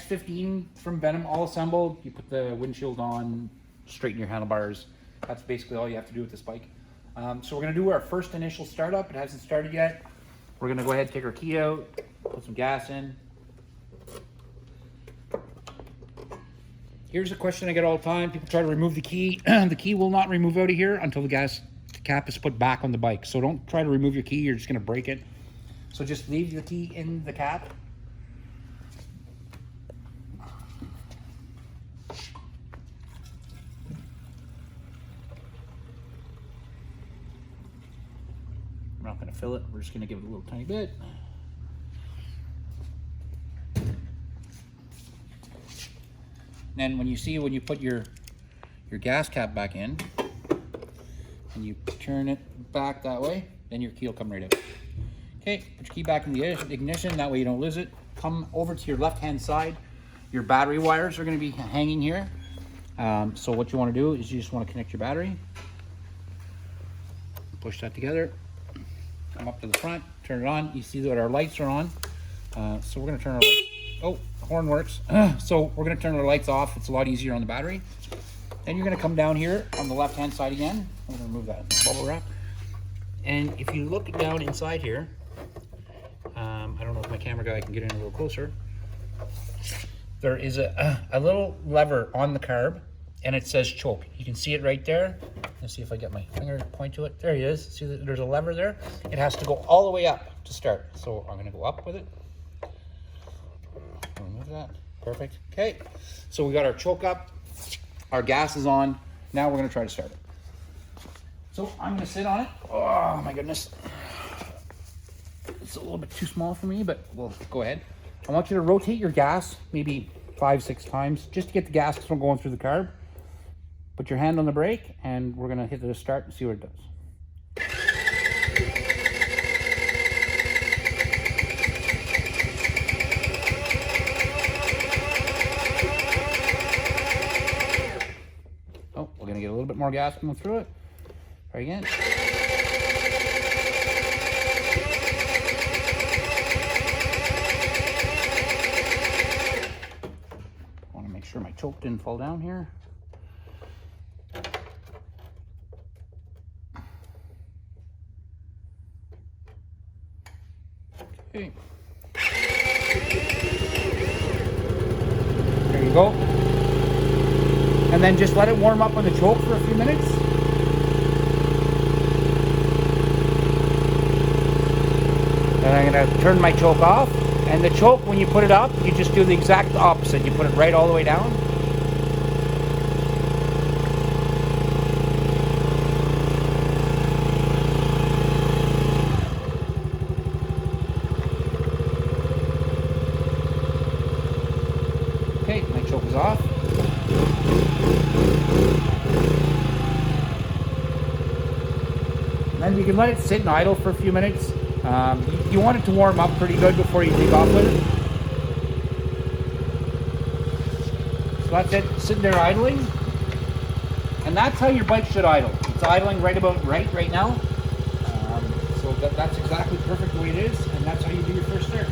X15 from Venom, all assembled. You put the windshield on, straighten your handlebars. That's basically all you have to do with this bike. So we're going to do our first initial startup. It hasn't started yet. We're going to go ahead and take our key out, put some gas in. Here's a question I get all the time. People try to remove the key. The key will not remove out of here until the gas cap is put back on the bike. So don't try to remove your key. You're just going to break it. So just leave the key in the cap. We're not going to fill it. We're just going to give it a little tiny bit. And then when you put your gas cap back in and you turn it back that way, then your key will come right out. Okay, put your key back in the ignition, that way you don't lose it. Come over to your left-hand side. Your battery wires are going to be hanging here. So what you want to do is you just want to connect your battery. Push that together. Come up to the front, turn it on. You see that our lights are on. So we're going to turn our lights. Oh, the horn works. So we're going to turn our lights off. It's a lot easier on the battery. Then you're going to come down here on the left-hand side again. I'm going to remove that bubble wrap. And if you look down inside here, I don't know if my camera guy can get in a little closer. There is a little lever on the carb, and it says choke. You can see it right there. Let's see if I get my finger to point to it. There he is. See that there's a lever there? It has to go all the way up to start. So I'm going to go up with it. Remove that. Perfect. Okay. So we got our choke up. Our gas is on. Now we're going to try to start it. So I'm going to sit on it. Oh my goodness. It's a little bit too small for me, but we'll go ahead. I want you to rotate your gas maybe 5-6 times just to get the gas from going through the carb. Put your hand on the brake and we're going to hit the start and see what it does. Oh, we're going to get a little bit more gas coming through it. Try again. I want to make sure my choke didn't fall down here. Okay. There you go. And then just let it warm up on the choke for a few minutes. And I'm going to turn my choke off. And the choke, when you put it up, you just do the exact opposite. You put it right all the way down. Okay, my choke is off. And then you can let it sit and idle for a few minutes. You want it to warm up pretty good before you take off with it. So that's it, sitting there idling. And that's how your bike should idle. It's idling right about right now. So that's exactly perfect the way it is, and that's how you do your first start.